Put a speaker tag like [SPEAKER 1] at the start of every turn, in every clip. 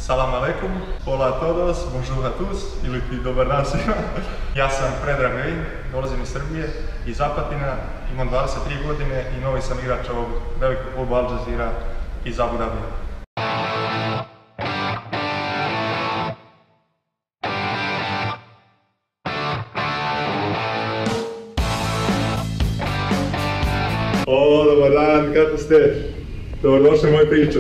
[SPEAKER 1] Salam alaikum, hola a todos, bonjour a tous, ili ti dobar dan svima. Ja sam Predrag Nevin, dolazim iz Srbije, iz Apatina, imam 23 godine i novi sam igrač ovog velikog kluba Al Jazeera iz Abu Dhabija. Dobar dan, kako ste? Dobrodošli u moju priču.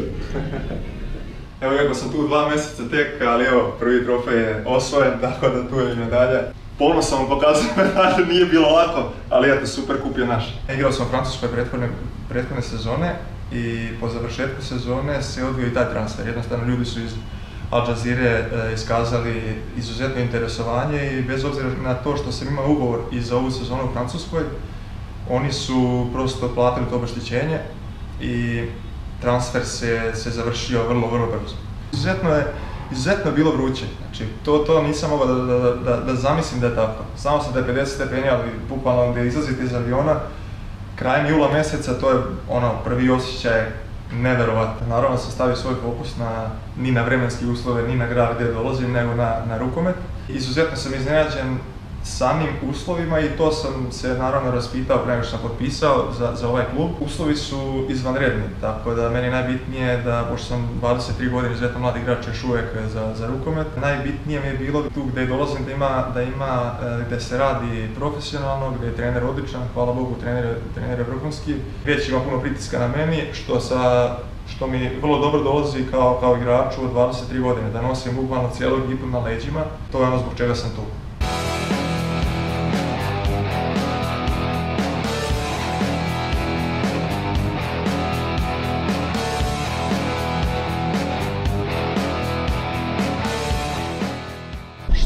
[SPEAKER 1] Evo, iako sam tu 2 mjeseca tek, ali evo, prvi trofej je osvojen, tako da tu je i medalja. Ponosom vam pokazujem medalju, nije bilo lako, ali eto, super kup je naš. Igrao sam u Francuskoj prethodne sezone i po završetku sezone se odvio i taj transfer. Jednostavno, ljudi su iz Al Jazeere iskazali izuzetno interesovanje i bez obzira na to što sam imao ugovor i za ovu sezonu u Francuskoj, oni su prosto platili to obeštećenje i transfer se završio vrlo brzo. Izuzetno je bilo vruće, znači to nisam mogao da zamislim da je tako. Znao sam da je 50 stepeni, ali bukvalno gdje izlazite iz aviona, krajem jula mjeseca, to je prvi osjećaj neverovatno. Naravno sam stavio svoj fokus ni na vremenske uslove, ni na grad gdje dolazim, nego na rukomet. Izuzetno sam iznenađen samim uslovima i to sam se naravno raspitao prema što sam potpisao za ovaj klub. Uslovi su izvanredni, tako da meni najbitnije da, pošto sam 23 godine izuzetno mlad igrač još uvijek za rukomet, najbitnije mi je bilo tu gdje dolazim gdje se radi profesionalno, gdje je trener odličan, hvala Bogu trener je vrhunski. Već ima puno pritiska na meni, što mi vrlo dobro dolazi kao igraču od 23 godine, da nosim bukvalno cijelu ekipu na leđima, to je ono zbog čega sam tu.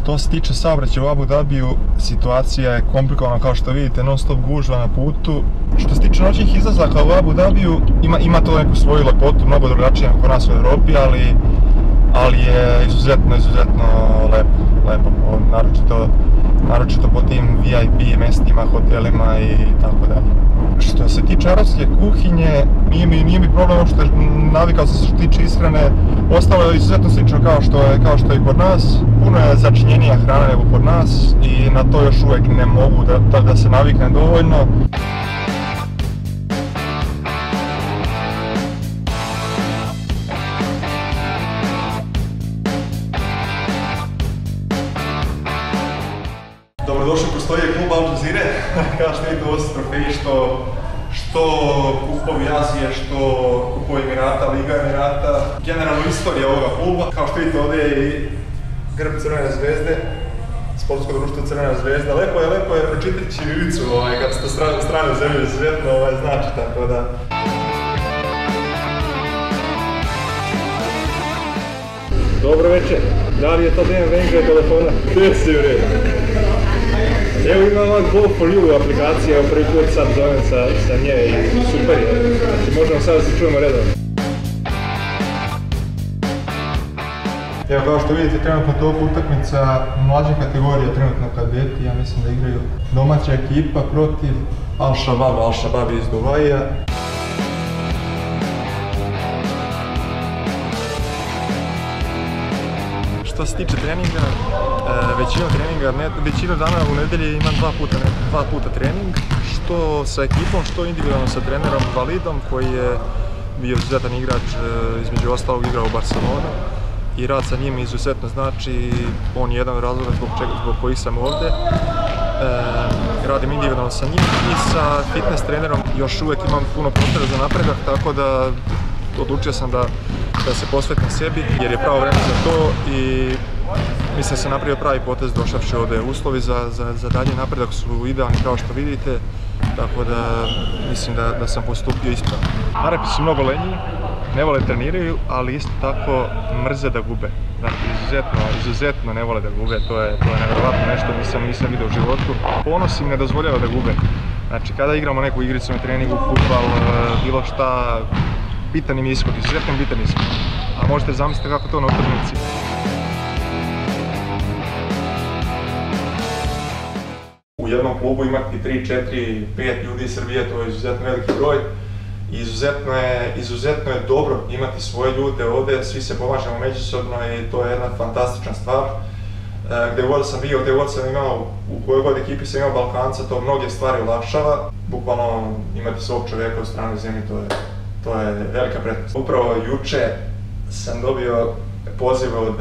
[SPEAKER 1] Što se tiče saobraćaja u Abu Dhabiju, situacija je komplikovana, kao što vidite, non stop gužva na putu. Što se tiče noćnih izlazaka u Abu Dhabiju, ima to neku svoju lepotu, mnogo drugačije kod nas u Europi, ali je izuzetno lepo, naročito po tim VIP mjestima, hotelima i tako dalje. Što se tiče arapske kuhinje, nije mi problem uopšte, navikao sam se što tiče ishrane, ostalo je izuzetno slično kao što je i kod nas, puno je začinjenija hrana nego kod nas i na to još uvijek ne mogu da se naviknem dovoljno. Dobrodošli u prostorije kluba Al Jazeera. Kao što vidite, ovo su trofeji što kupovi Azije, što kupovi Emirata, Liga Emirata. Generalno istorija ovoga kluba. Kao što vidite, ovdje je i grb Crvene zvezde, sportsko društvo Crvena zvezda. Lepo je pročitati ćirilicu kad ste strane zemlje, izuzetno znači, tako da. Dobro večer, da li je to Dejan Wenger telefona? Gdje si u redu? Evo imam ovak Go4U aplikacija, evo prvi put sad zovem sa nje i super je, znači možemo sad da se čujemo redovno. Evo kao što vidite, trenutno to utakmica mlađe kategorije, trenutno kadeti, ja mislim da igraju domaća ekipa protiv Al Shabab iz Dubaija. Što se tiče treninga, većinu dana u nedelji imam dva puta trening, što sa ekipom, što individualno sa trenerom Validom, koji je bio izuzetan igrač, između ostalog igrao u Barcelonu. I rad sa njim izuzetno znači, on je jedan od razloga zbog kojih sam ovdje. Radim individualno sa njim i sa fitness trenerom još uvijek imam puno prostora za napredak, tako da odlučio sam da se posvetim sebi jer je pravo vreme za to i mislim da sam napravio pravi potez došavši ovdje. Uslovi za dalji napredak su idealni kao što vidite, tako da mislim da sam postupio ispravno. Arapi su mnogo lenji, ne vole treniraju, ali isto tako mrze da gube. Znači, izuzetno ne vole da gube, to je nevjerovatno nešto nisam vidio u životu. Ponos im ne dozvoljava da gube. Znači, kada igramo neku igricu na treningu, fudbal, bilo šta, bitan im je ishod, izuzetno bitan ishod. A možete zamisliti kako to na utakmici. U jednom klubu imati 3, 4, 5 ljudi iz Srbije, to je izuzetno veliki broj. Izuzetno je dobro imati svoje ljude ovdje, svi se pomažemo međusobno i to je jedna fantastična stvar. Gdje god sam bio, gdje god sam imao, u kojoj god ekipi sam imao Balkanca, to mnoge stvari olakšava. Bukvalno imati svog čovjeka u stranoj zemlji, to je velika prednost. Upravo juče sam dobio poziv od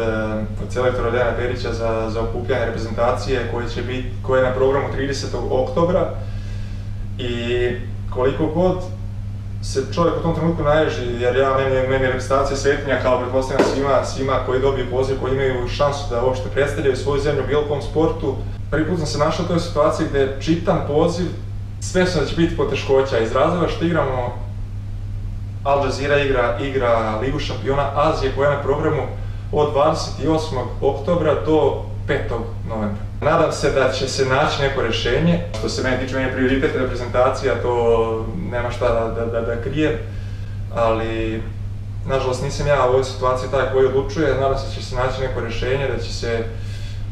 [SPEAKER 1] selektora Dejana Perića za okupljanje reprezentacije koje je na programu 30. oktobra i koliko god se čovjek u tom trenutku naježi, jer meni je reprezentacija svetinja, kao pretpostavljam svima koji dobiju poziv, koji imaju šansu da uopšte predstavljaju svoju zemlju u bilo kom sportu. Prvi put sam se našao u toj situaciji gdje čitam poziv, svjesno da će biti poteškoća iz razloga što igramo, Al Jazeera igra Ligu šampiona Azije koja je na programu od 28. oktobra do 5. novembra. Nadam se da će se naći neko rješenje. Što se mene tiče, meni je prioritet reprezentacija, to nema šta da krijem, ali nažalost nisam ja u ovoj situaciji taj koji odlučuje. Nadam se da će se naći neko rješenje, da će se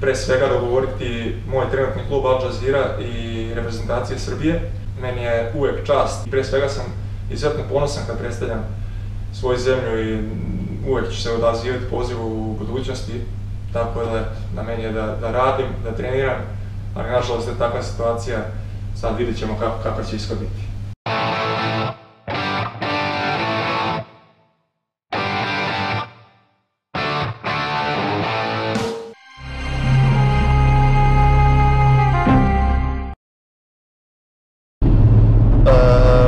[SPEAKER 1] pre svega dogovoriti moj trenutni klub Al Jazeera i reprezentacije Srbije. Meni je uvijek čast i pre svega sam izuzetno ponosan kad predstavljam svoju zemlju i uvijek ću se odazivati pozivu u budućnosti. Tako da na meni je da radim, da treniram, ali nažalost je takva situacija, sad vidjet ćemo kako će ishod biti.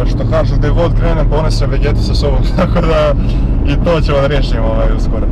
[SPEAKER 1] Što kažu, gdje god krenem ponesem vegetu sa sobom, tako da i to ćemo da riješimo uskoro.